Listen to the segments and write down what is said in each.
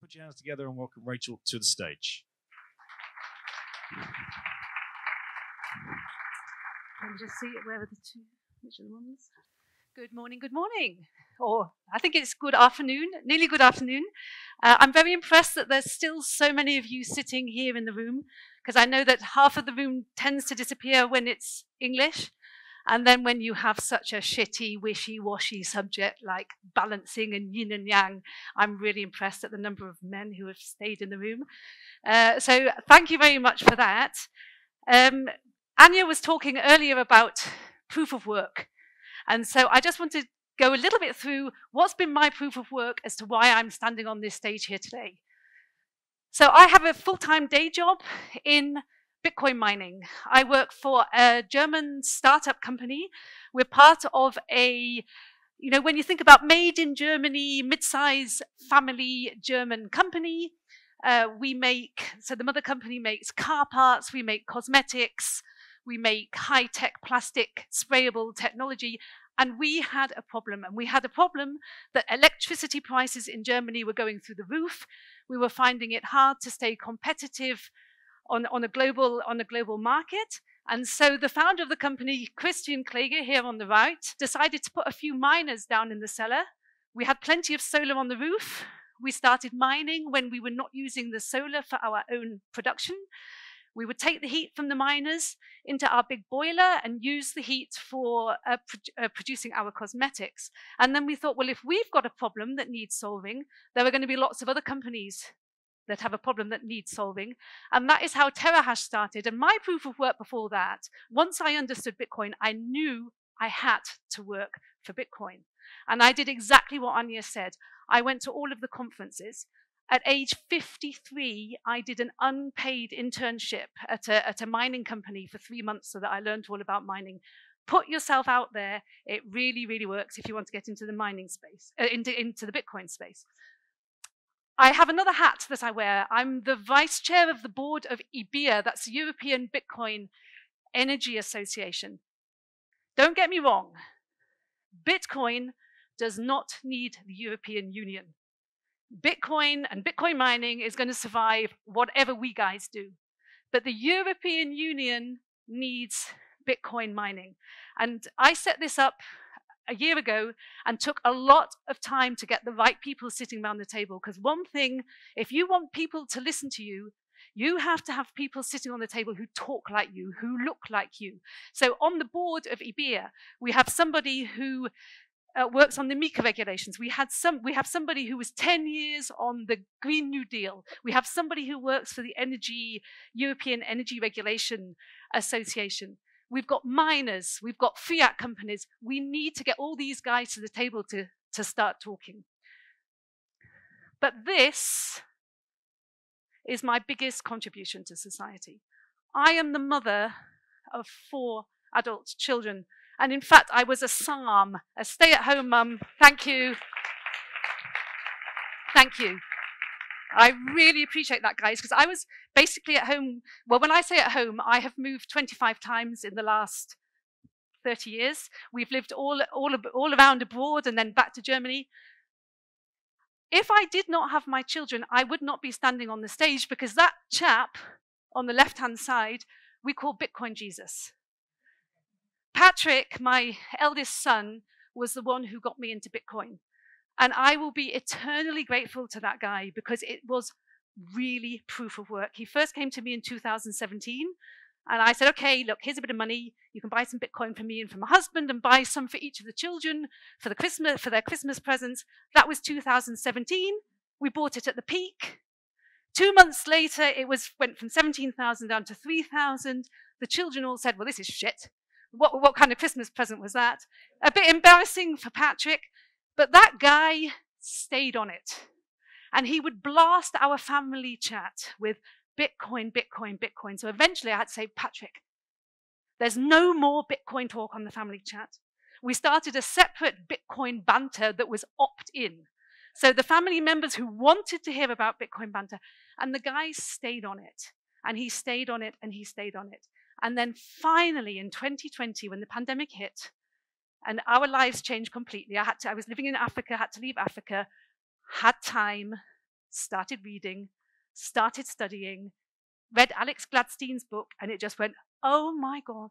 Put your hands together and welcome Rachel to the stage. Let me just see where are the two, which are the ones? Good morning, good morning. Or I think it's good afternoon, nearly good afternoon. I'm very impressed that there's still so many of you sitting here in the room, because I know that half of the room tends to disappear when it's English. And then when you have such a shitty, wishy-washy subject like balancing and yin and yang, I'm really impressed at the number of men who have stayed in the room. So thank you very much for that. Anya was talking earlier about proof of work. And so I just want to go a little bit through what's been my proof of work as to why I'm standing on this stage here today. So I have a full-time day job in Bitcoin mining. I work for a German startup company. We're part of a, when you think about made in Germany, mid-size family German company, so the mother company makes car parts, we make cosmetics, we make high-tech plastic sprayable technology, and we had a problem. And we had a problem that electricity prices in Germany were going through the roof. We were finding it hard to stay competitive on a global market. And so the founder of the company, Christian Kleger, here on the right, decided to put a few miners down in the cellar. We had plenty of solar on the roof. We started mining when we were not using the solar for our own production. We would take the heat from the miners into our big boiler and use the heat for producing our cosmetics. And then we thought, well, if we've got a problem that needs solving, there are going to be lots of other companies that have a problem that needs solving. And that is how TerraHash started. And my proof of work before that, once I understood Bitcoin, I knew I had to work for Bitcoin. And I did exactly what Anya said. I went to all of the conferences. At age 53, I did an unpaid internship at a mining company for 3 months so that I learned all about mining. Put yourself out there. It really, really works if you want to get into the mining space, into the Bitcoin space. I have another hat that I wear. I'm the vice chair of the board of EBIA, that's the European Bitcoin Energy Association. Don't get me wrong, Bitcoin does not need the European Union. Bitcoin and Bitcoin mining is going to survive whatever we guys do. But the European Union needs Bitcoin mining. And I set this up a year ago and took a lot of time to get the right people sitting around the table. Because one thing, if you want people to listen to you, you have to have people sitting on the table who talk like you, who look like you. So on the board of EBIA, we have somebody who works on the MiCA regulations. We have somebody who was 10 years on the Green New Deal. We have somebody who works for the European Energy Regulation Association. We've got miners, we've got fiat companies. We need to get all these guys to the table to start talking. But this is my biggest contribution to society. I am the mother of 4 adult children. And in fact, I was a SARM, a stay-at-home mum. Thank you. Thank you. I really appreciate that, guys, because I was basically at home. Well, when I say at home, I have moved 25 times in the last 30 years. We've lived all around abroad and then back to Germany. If I did not have my children, I would not be standing on the stage, because that chap on the left-hand side, we call Bitcoin Jesus. Patrick, my eldest son, was the one who got me into Bitcoin. And I will be eternally grateful to that guy, because it was really proof of work. He first came to me in 2017, and I said, okay, look, here's a bit of money. You can buy some Bitcoin for me and for my husband, and buy some for each of the children for their Christmas presents. That was 2017. We bought it at the peak. 2 months later, it went from 17,000 down to 3,000. The children all said, well, this is shit. What kind of Christmas present was that? A bit embarrassing for Patrick. But that guy stayed on it. And he would blast our family chat with Bitcoin, Bitcoin, Bitcoin. So eventually I had to say, Patrick, there's no more Bitcoin talk on the family chat. We started a separate Bitcoin banter that was opt-in. So the family members who wanted to hear about Bitcoin banter, and the guy stayed on it. And he stayed on it, and he stayed on it. And then finally in 2020, when the pandemic hit, and our lives changed completely. I was living in Africa, had to leave Africa, had time, started reading, started studying, read Alex Gladstein's book, and it just went, oh my God,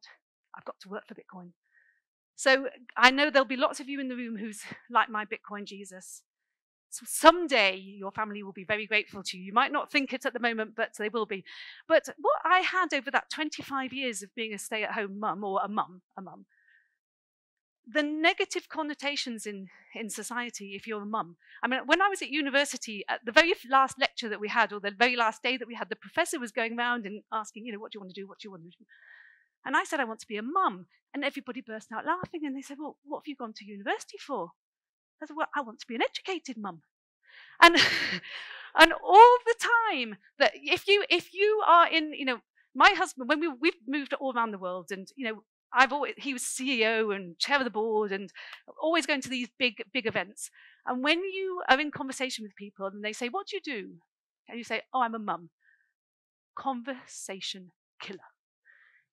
I've got to work for Bitcoin. So I know there'll be lots of you in the room who's like my Bitcoin Jesus. So someday your family will be very grateful to you. You might not think it at the moment, but they will be. But what I had over that 25 years of being a stay-at-home mum, or a mum, the negative connotations in society if you're a mum. I mean, when I was at university, at the very last lecture that we had, or the very last day that we had, the professor was going around and asking, what do you want to do? What do you want to do? And I said, I want to be a mum. And everybody burst out laughing. And they said, well, what have you gone to university for? I said, well, I want to be an educated mum. And and all the time that if you are in, my husband, when we've moved all around the world, and he was CEO and chair of the board, and always going to these big events. And when you are in conversation with people and they say, what do you do? And you say, oh, I'm a mum. Conversation killer.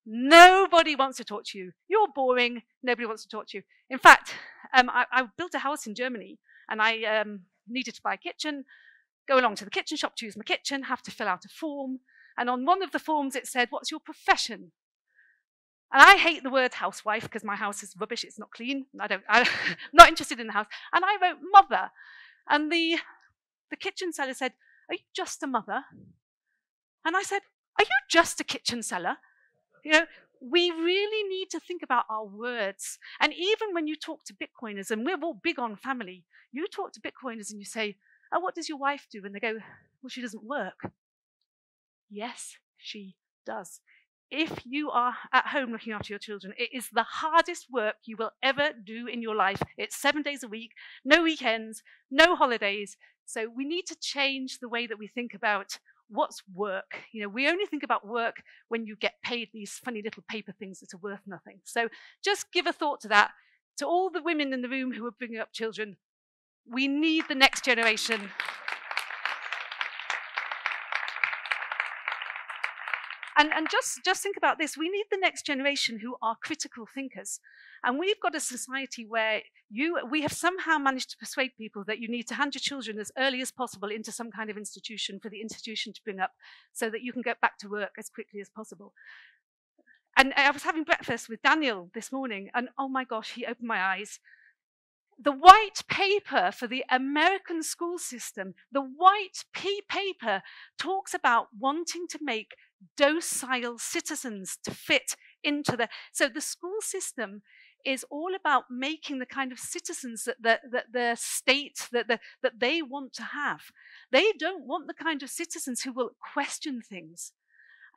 Nobody wants to talk to you. You're boring. Nobody wants to talk to you. In fact, I built a house in Germany, and I needed to buy a kitchen, go along to the kitchen shop, choose my kitchen, have to fill out a form. And on one of the forms, it said, what's your profession? And I hate the word housewife because my house is rubbish. It's not clean. I'm not interested in the house. And I wrote mother. And the kitchen seller said, are you just a mother? And I said, are you just a kitchen seller? We really need to think about our words. And even when you talk to Bitcoiners, and we're all big on family, you talk to Bitcoiners and you say, oh, what does your wife do? And they go, well, she doesn't work. Yes, she does. If you are at home looking after your children, it is the hardest work you will ever do in your life. It's 7 days a week, no weekends, no holidays. So we need to change the way that we think about what's work. We only think about work when you get paid these funny little paper things that are worth nothing. So just give a thought to that. To all the women in the room who are bringing up children, we need the next generation. And just think about this. We need the next generation who are critical thinkers. And we've got a society where we have somehow managed to persuade people that you need to hand your children as early as possible into some kind of institution for the institution to bring up so that you can get back to work as quickly as possible. And I was having breakfast with Daniel this morning, and oh my gosh, he opened my eyes. The white paper for the American school system, the white paper talks about wanting to make docile citizens to fit into so the school system is all about making the kind of citizens that the state that they want to have. They don't want the kind of citizens who will question things.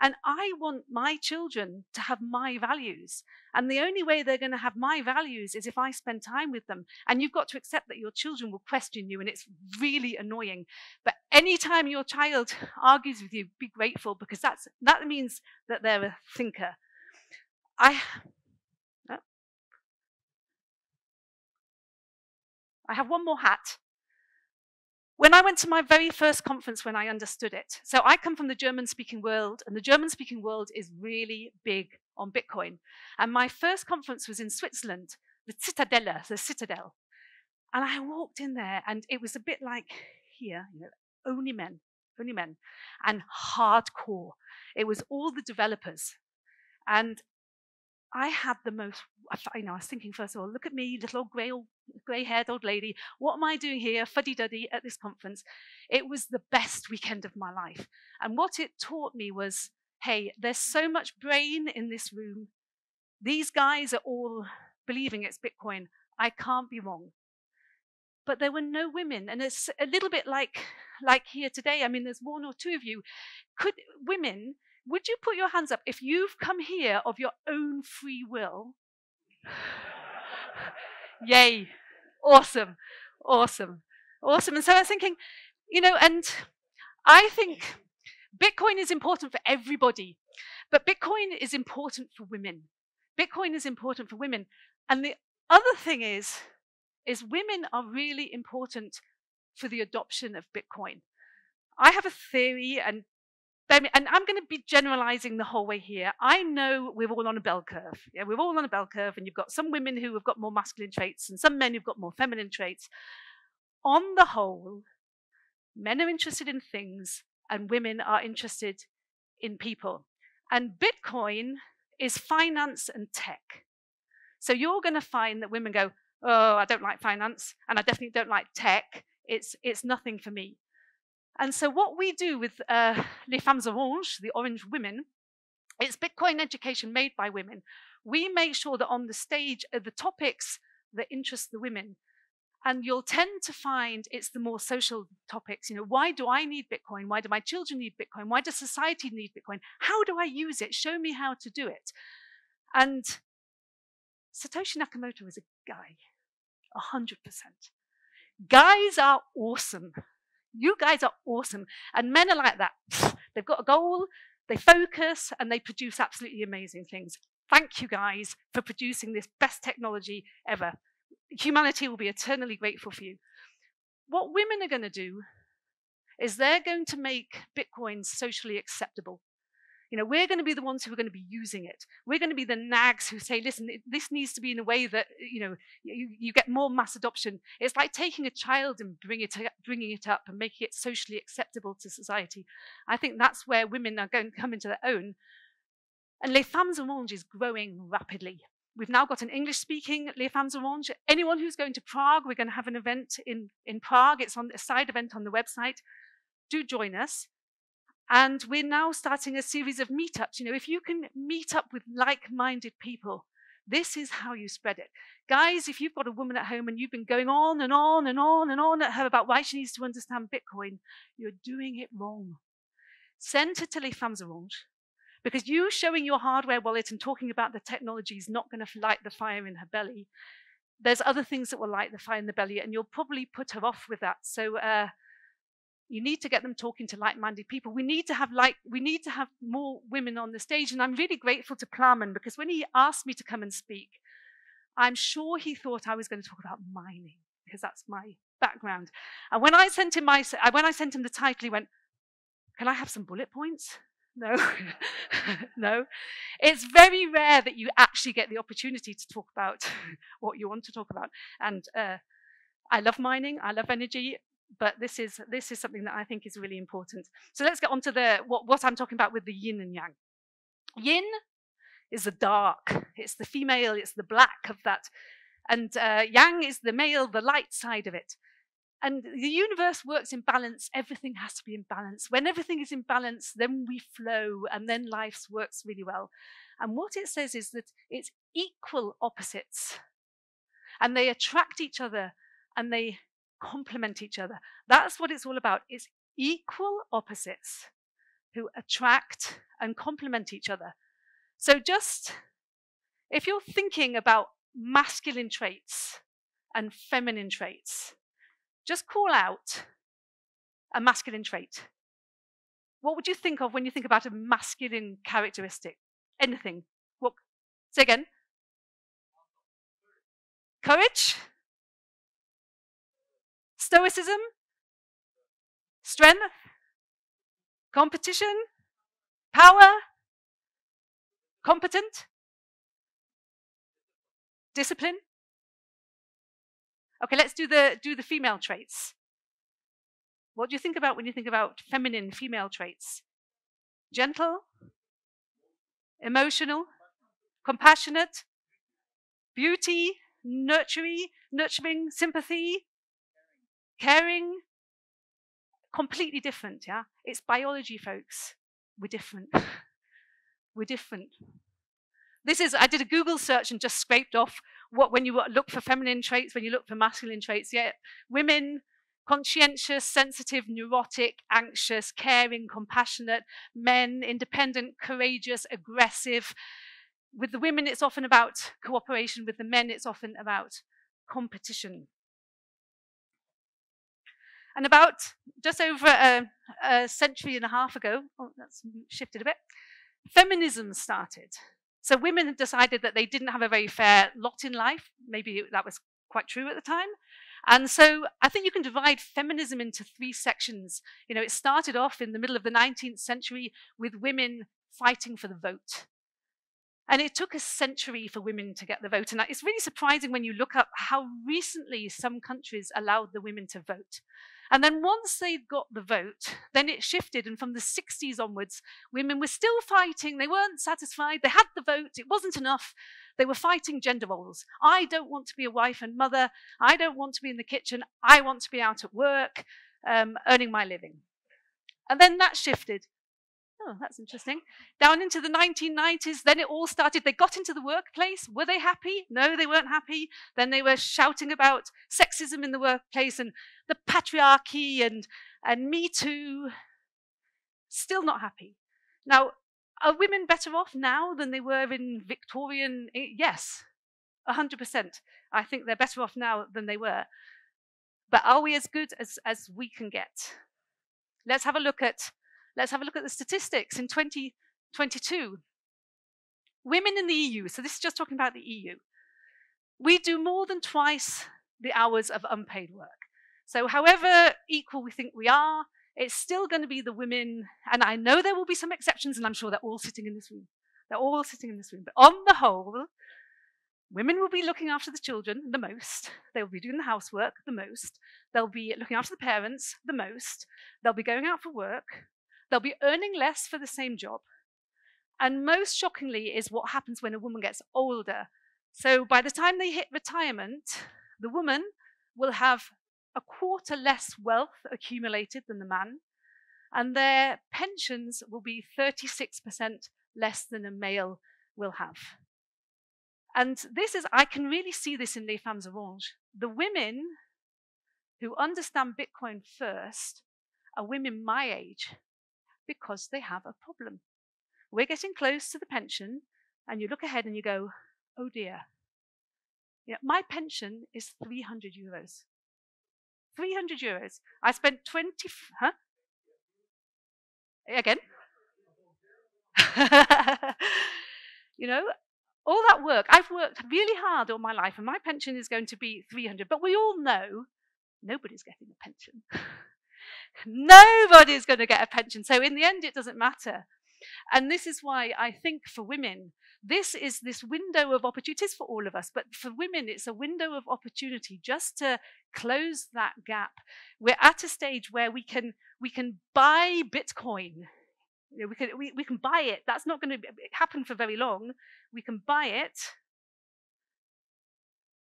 And I want my children to have my values. And the only way they're going to have my values is if I spend time with them. And you've got to accept that your children will question you, and it's really annoying. But anytime your child argues with you, be grateful, because that means that they're a thinker. I have one more hat. When I went to my very first conference when I understood it, so I come from the German-speaking world, and the German-speaking world is really big on Bitcoin. And my first conference was in Switzerland, the Citadel. And I walked in there, and it was a bit like here, only men, and hardcore. It was all the developers. And I had the most, I was thinking, first of all, look at me, little grey-haired old lady. What am I doing here, fuddy-duddy, at this conference? It was the best weekend of my life. And what it taught me was, hey, there's so much brain in this room. These guys are all believing it's Bitcoin. I can't be wrong. But there were no women. And it's a little bit like here today. I mean, there's one or two of you. Would you put your hands up if you've come here of your own free will? Yay. Awesome. And so I was thinking, and I think Bitcoin is important for everybody, but Bitcoin is important for women. And the other thing is women are really important for the adoption of Bitcoin. I have a theory, and I'm going to be generalizing the whole way here. I know we're all on a bell curve. Yeah, we're all on a bell curve, and you've got some women who have got more masculine traits and some men who've got more feminine traits. On the whole, Men are interested in things, and women are interested in people. And Bitcoin is finance and tech. So you're going to find that women go, oh, I don't like finance, and I definitely don't like tech. It's nothing for me. And so what we do with Les Femmes Oranges, the orange women, it's Bitcoin education made by women. We make sure that on the stage are the topics that interest the women. And you'll tend to find it's the more social topics. You know, why do I need Bitcoin? Why do my children need Bitcoin? Why does society need Bitcoin? How do I use it? Show me how to do it. And Satoshi Nakamoto is a guy, 100%. Guys are awesome. You guys are awesome. And men are like that. They've got a goal, they focus, and they produce absolutely amazing things. Thank you guys for producing this best technology ever. Humanity will be eternally grateful for you. What women are going to do is they're going to make Bitcoin socially acceptable. You know, we're going to be the ones who are going to be using it. We're going to be the nags who say, listen, this needs to be in a way that, you know, you get more mass adoption. It's like taking a child and bringing it up and making it socially acceptable to society. I think that's where women are going to come into their own. And Les Femmes Oranges is growing rapidly. We've now got an English-speaking Les Femmes Oranges. Anyone who's going to Prague, we're going to have an event in Prague. It's on a side event on the website. Do join us. And we're now starting a series of meetups. You know, if you can meet up with like-minded people, this is how you spread it. Guys, if you've got a woman at home and you've been going on and on and on and on at her about why she needs to understand Bitcoin, you're doing it wrong. Send her to Les Femmes Oranges, because you showing your hardware wallet and talking about the technology is not going to light the fire in her belly. There's other things that will light the fire in the belly, and you'll probably put her off with that. So you need to get them talking to like-minded people. We need to have more women on the stage. And I'm really grateful to Plamen, because when he asked me to come and speak, I'm sure he thought I was going to talk about mining, because that's my background. And when I sent him the title, he went, "Can I have some bullet points?" No, no. It's very rare that you actually get the opportunity to talk about what you want to talk about. And I love mining, I love energy, but this is something that I think is really important. So let's get on to what I'm talking about with the yin and yang. Yin is the dark, it's the female, it's the black of that. And yang is the male, the light side of it. And the universe works in balance. Everything has to be in balance. When everything is in balance, then we flow, and then life works really well. And what it says is that it's equal opposites, and they attract each other, and they complement each other. That's what it's all about. It's equal opposites who attract and complement each other. So just, if you're thinking about masculine traits and feminine traits, just call out a masculine trait. What would you think of when you think about a masculine characteristic? Anything. What? Say again. Courage? Stoicism? Strength? Competition? Power? Competent? Discipline? Okay, let's do the female traits. What do you think about when you think about feminine female traits? Gentle? Emotional? Compassionate? Beauty? Nurturing? Sympathy? Caring? Completely different, yeah? It's biology, folks. We're different. We're different. I did a Google search and just scraped off when you look for feminine traits, when you look for masculine traits. Yeah, women, conscientious, sensitive, neurotic, anxious, caring, compassionate. Men, independent, courageous, aggressive. With the women, it's often about cooperation. With the men, it's often about competition. And about just over a century and a half ago, oh, that's shifted a bit, feminism started. So women had decided that they didn't have a very fair lot in life. Maybe that was quite true at the time. And so I think you can divide feminism into three sections. You know, it started off in the middle of the 19th century with women fighting for the vote. And it took a century for women to get the vote. And it's really surprising when you look up how recently some countries allowed the women to vote. And then once they'd got the vote, then it shifted. And from the 60s onwards, women were still fighting. They weren't satisfied. They had the vote. It wasn't enough. They were fighting gender roles. I don't want to be a wife and mother. I don't want to be in the kitchen. I want to be out at work, earning my living. And then that shifted. Oh, that's interesting. Down into the 1990s, then it all started. They got into the workplace. Were they happy? No, they weren't happy. Then they were shouting about sexism in the workplace and the patriarchy and Me Too. Still not happy. Now, are women better off now than they were in Victorian? Yes, 100%. I think they're better off now than they were. But are we as good as we can get? Let's have a look at the statistics in 2022. Women in the EU, so this is just talking about the EU, we do more than twice the hours of unpaid work. So however equal we think we are, it's still going to be the women, and I know there will be some exceptions, and I'm sure they're all sitting in this room. They're all sitting in this room. But on the whole, women will be looking after the children the most. They will be doing the housework the most. They'll be looking after the parents the most. They'll be going out for work. They'll be earning less for the same job. And most shockingly is what happens when a woman gets older. So by the time they hit retirement, the woman will have a quarter less wealth accumulated than the man, and their pensions will be 36% less than a male will have. And this is, I can really see this in Les Femmes Orange. The women who understand Bitcoin first are women my age, because they have a problem. We're getting close to the pension, and you look ahead and you go, oh dear. You know, my pension is 300 euros. 300 euros. I spent 20, huh? Again? You know, all that work, I've worked really hard all my life, and my pension is going to be 300, but we all know nobody's getting a pension. Nobody's going to get a pension. So in the end, it doesn't matter. And this is why I think for women, this is this window of opportunities for all of us. But for women, it's a window of opportunity just to close that gap. We're at a stage where we can buy Bitcoin. You know, we can buy it. That's not going to happen for very long. We can buy it.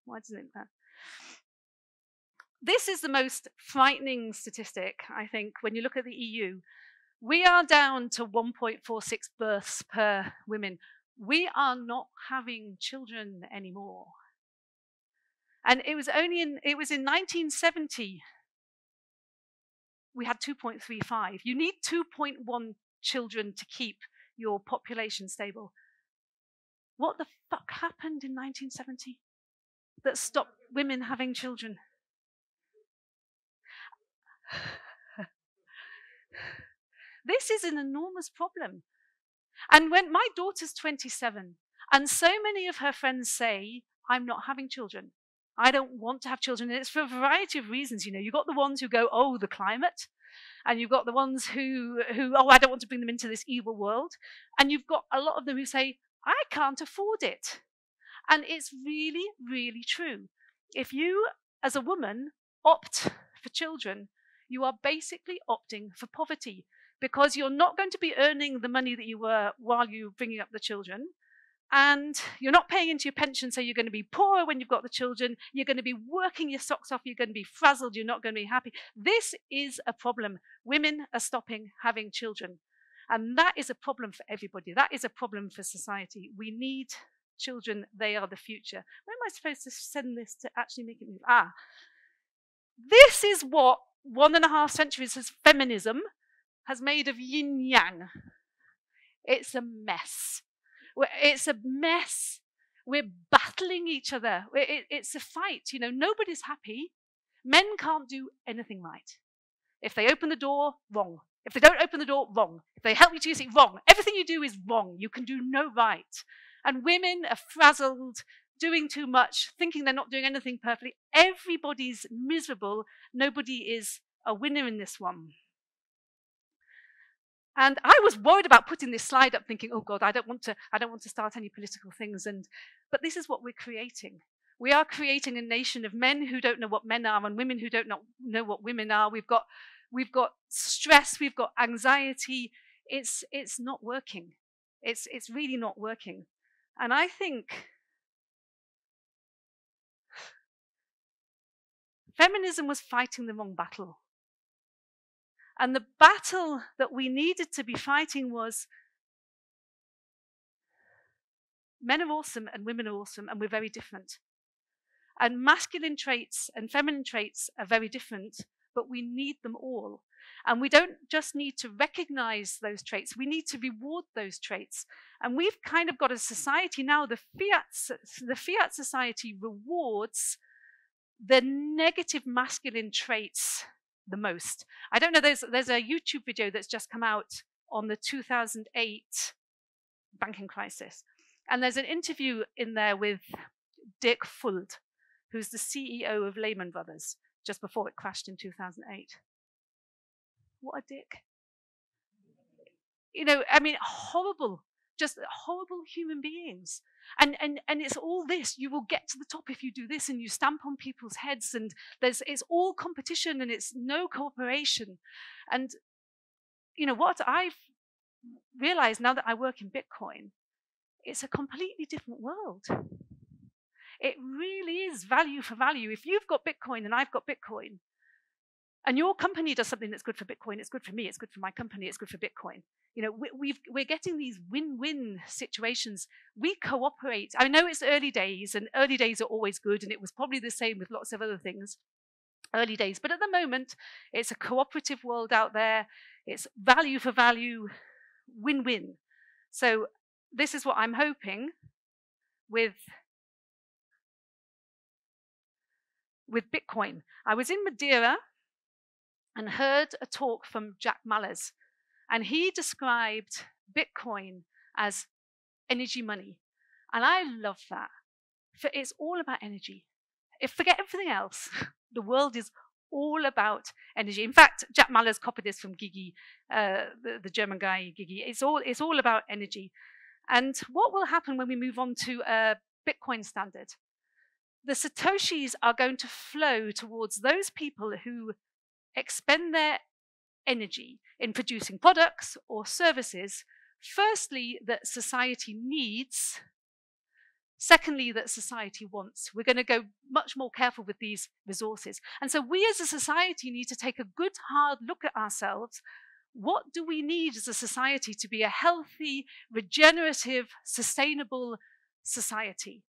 Why doesn't it matter? This is the most frightening statistic, I think, when you look at the EU. We are down to 1.46 births per women. We are not having children anymore. And it was in 1970, we had 2.35. You need 2.1 children to keep your population stable. What the fuck happened in 1970 that stopped women having children? This is an enormous problem. And when my daughter's 27, and so many of her friends say, I'm not having children. I don't want to have children. And it's for a variety of reasons. You know, you've got the ones who go, oh, the climate. And you've got the ones who, oh, I don't want to bring them into this evil world. And you've got a lot of them who say, I can't afford it. And it's really, really true. If you, as a woman, opt for children, you are basically opting for poverty, because you're not going to be earning the money that you were while you're bringing up the children, and you're not paying into your pension, so you're going to be poorer when you've got the children, you're going to be working your socks off, you're going to be frazzled, you're not going to be happy. This is a problem. Women are stopping having children, and that is a problem for everybody. That is a problem for society. We need children. They are the future. Where am I supposed to send this to actually make it move? This is what 1.5 centuries of feminism has made of Yin Yang. It's a mess. It's a mess. We're battling each other. It's a fight. You know, nobody's happy. Men can't do anything right. If they open the door, wrong. If they don't open the door, wrong. If they help you to use it, wrong. Everything you do is wrong. You can do no right. And women are frazzled, doing too much, thinking they're not doing anything perfectly. Everybody's miserable. Nobody is a winner in this one. And I was worried about putting this slide up, thinking, oh God, I don't want to start any political things. But this is what we're creating. We are creating a nation of men who don't know what men are and women who don't know what women are. We've got stress, we've got anxiety. It's not working. It's really not working. And I think feminism was fighting the wrong battle. And the battle that we needed to be fighting was men are awesome and women are awesome and we're very different. And masculine traits and feminine traits are very different, but we need them all. And we don't just need to recognize those traits, we need to reward those traits. And we've kind of got a society now, the fiat society rewards the negative masculine traits the most. I don't know, there's a YouTube video that's just come out on the 2008 banking crisis. And there's an interview in there with Dirk Fuld, who's the CEO of Lehman Brothers, just before it crashed in 2008. What a dick. You know, I mean, horrible, just horrible human beings. And it's all this, you will get to the top if you do this, and you stamp on people's heads, and it's all competition and it's no cooperation. And, you know, what I've realized now that I work in Bitcoin, it's a completely different world. It really is value for value. If you've got Bitcoin and I've got Bitcoin, and your company does something that's good for Bitcoin, it's good for me, it's good for my company, it's good for Bitcoin. You know, we're getting these win-win situations. We cooperate. I know it's early days, and early days are always good, and it was probably the same with lots of other things, early days. But at the moment, it's a cooperative world out there. It's value for value, win-win. So this is what I'm hoping with Bitcoin. I was in Madeira and heard a talk from Jack Mallers, and he described Bitcoin as energy money. And I love that. It's all about energy. Forget everything else. The world is all about energy. In fact, Jack Mallers copied this from Gigi, the German guy, Gigi. It's all about energy. And what will happen when we move on to a Bitcoin standard? The Satoshis are going to flow towards those people who expend their energy in producing products or services, firstly, that society needs, secondly, that society wants. We're going to go much more careful with these resources. And so we as a society need to take a good, hard look at ourselves. What do we need as a society to be a healthy, regenerative, sustainable society?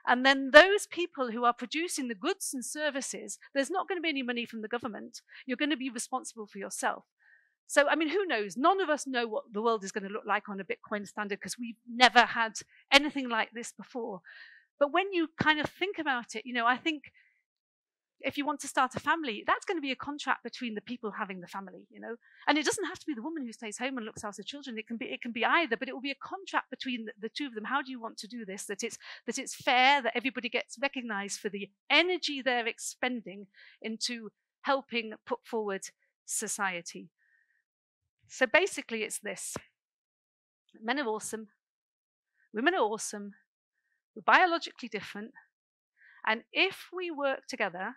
And then those people who are producing the goods and services, there's not going to be any money from the government. You're going to be responsible for yourself. So, I mean, who knows? None of us know what the world is going to look like on a Bitcoin standard because we've never had anything like this before. But when you kind of think about it, you know, I think if you want to start a family, that's going to be a contract between the people having the family, you know. And it doesn't have to be the woman who stays home and looks after children. It can be either, but it will be a contract between the two of them. How do you want to do this? That it's fair, that everybody gets recognized for the energy they're expending into helping put forward society. So basically it's this. Men are awesome. Women are awesome. We're biologically different. And if we work together,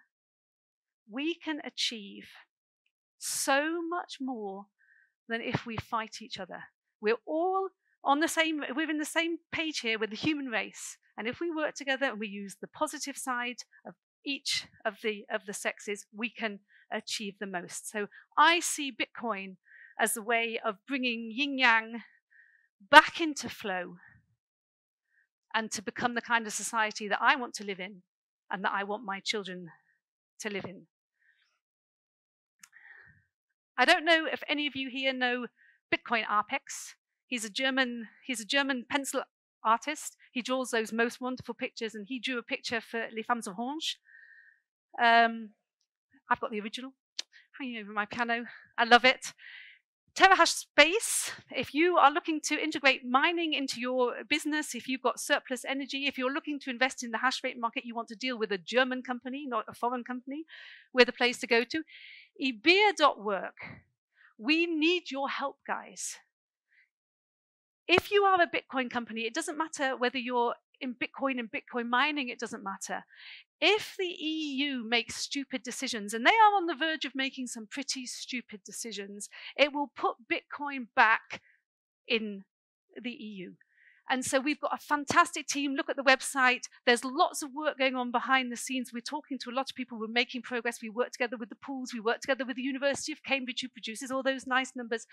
we can achieve so much more than if we fight each other. We're all on the same, we're in the same page here with the human race. And if we work together and we use the positive side of each of the sexes, we can achieve the most. So I see Bitcoin as a way of bringing Yin Yang back into flow and to become the kind of society that I want to live in and that I want my children to live in. I don't know if any of you here know Bitcoin Arpex. He's a German pencil artist. He draws those most wonderful pictures, and he drew a picture for Les Femmes Orange. I've got the original hanging over my piano. I love it. Terahash Space, if you are looking to integrate mining into your business, if you've got surplus energy, if you're looking to invest in the hash rate market, you want to deal with a German company, not a foreign company, we're the place to go to. Ebea.work. We need your help, guys. If you are a Bitcoin company, it doesn't matter whether you're in Bitcoin and Bitcoin mining, it doesn't matter. If the EU makes stupid decisions, and they are on the verge of making some pretty stupid decisions, it will put Bitcoin back in the EU. And so we've got a fantastic team. Look at the website. There's lots of work going on behind the scenes. We're talking to a lot of people. We're making progress. We work together with the pools. We work together with the University of Cambridge, who produces all those nice numbers.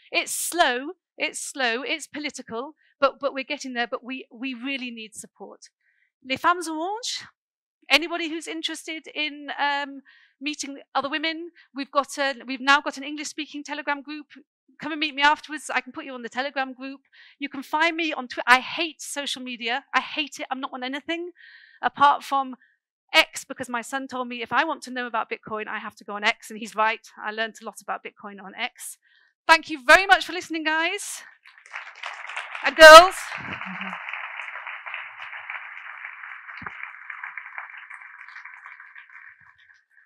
It's slow. It's political, but we're getting there. But we really need support. Les Femmes Orange. Anybody who's interested in meeting other women, we've now got an English-speaking Telegram group. Come and meet me afterwards. I can put you on the Telegram group. You can find me on Twitter. I hate social media. I hate it. I'm not on anything apart from X, because my son told me if I want to know about Bitcoin, I have to go on X, and he's right. I learned a lot about Bitcoin on X. Thank you very much for listening, guys and girls.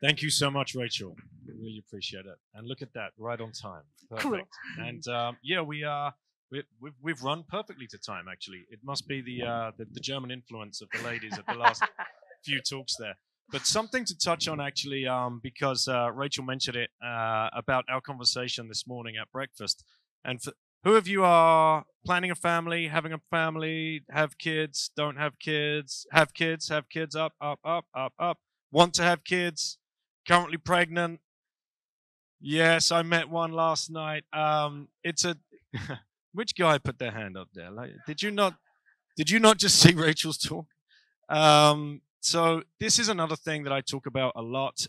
Thank you so much, Rachel. We really appreciate it. And look at that, right on time. Perfect. Cool. And yeah, we've run perfectly to time. Actually, it must be the German influence of the ladies at the last few talks there. But something to touch on actually, because Rachel mentioned it about our conversation this morning at breakfast. And for who of you are planning a family, having a family, have kids, don't have kids, have kids, up, want to have kids? Currently pregnant. Yes, I met one last night. It's a which guy put their hand up there? Like, did you not just see Rachel's talk? So this is another thing that I talk about a lot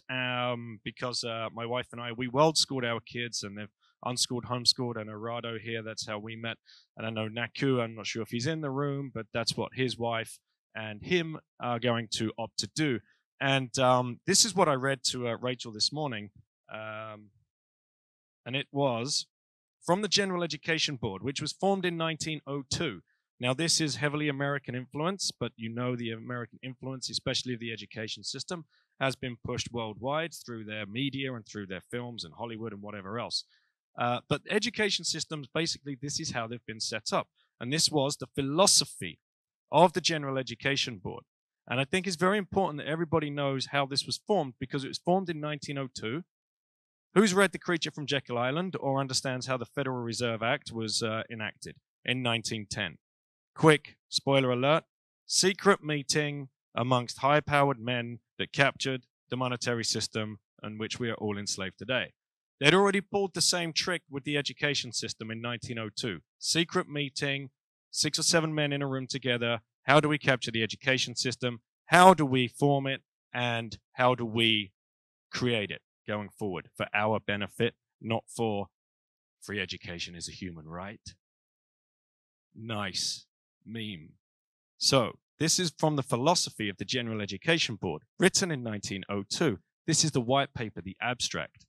because my wife and I, we world schooled our kids, and they've unschooled, homeschooled, and Arado here, that's how we met. And I know Naku, I'm not sure if he's in the room, but that's what his wife and him are going to opt to do. And this is what I read to Rachel this morning, and it was from the General Education Board, which was formed in 1902. Now, this is heavily American influence, but you know the American influence, especially the education system, has been pushed worldwide through their media and through their films and Hollywood and whatever else. But education systems, basically, this is how they've been set up. And this was the philosophy of the General Education Board. And I think it's very important that everybody knows how this was formed, because it was formed in 1902. Who's read The Creature from Jekyll Island or understands how the Federal Reserve Act was enacted in 1910? Quick, spoiler alert, secret meeting amongst high-powered men that captured the monetary system in which we are all enslaved today. They'd already pulled the same trick with the education system in 1902. Secret meeting, 6 or 7 men in a room together. How do we capture the education system? How do we form it? And how do we create it going forward for our benefit, not for free education is a human right? Nice meme. So this is from the philosophy of the General Education Board, written in 1902. This is the white paper, the abstract.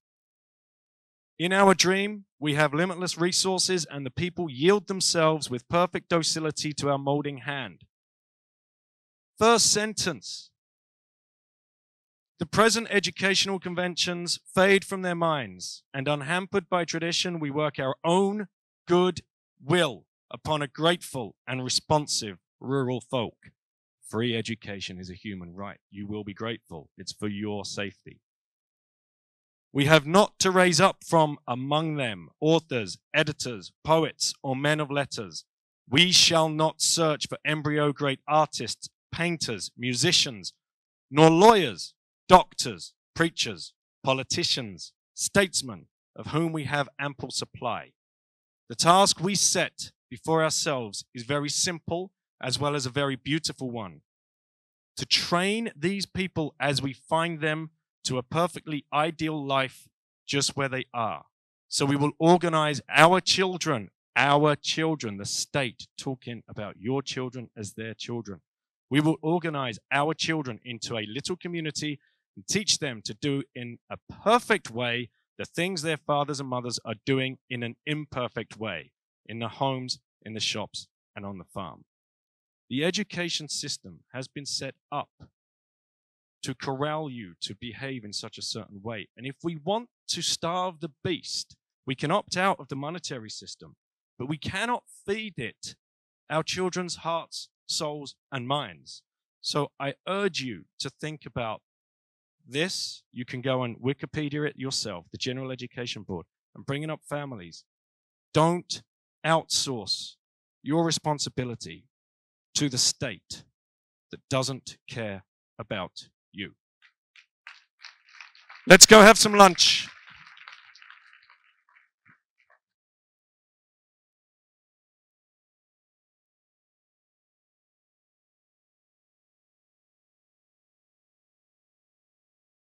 In our dream, we have limitless resources, and the people yield themselves with perfect docility to our molding hand. First sentence. The present educational conventions fade from their minds, and unhampered by tradition, we work our own good will upon a grateful and responsive rural folk. Free education is a human right. You will be grateful. It's for your safety. We have not to raise up from among them authors, editors, poets, or men of letters. We shall not search for embryo great artists, painters, musicians, nor lawyers, doctors, preachers, politicians, statesmen, of whom we have ample supply. The task we set before ourselves is very simple as well as a very beautiful one. To train these people as we find them to a perfectly ideal life just where they are. So we will organize our children, the state, talking about your children as their children. We will organize our children into a little community and teach them to do in a perfect way the things their fathers and mothers are doing in an imperfect way, in the homes, in the shops, and on the farm. The education system has been set up to corral you to behave in such a certain way. And if we want to starve the beast, we can opt out of the monetary system, but we cannot feed it our children's hearts, souls, and minds. So I urge you to think about this. You can go and Wikipedia it yourself, the General Education Board, and bringing up families. Don't outsource your responsibility to the state that doesn't care about you. Let's go have some lunch.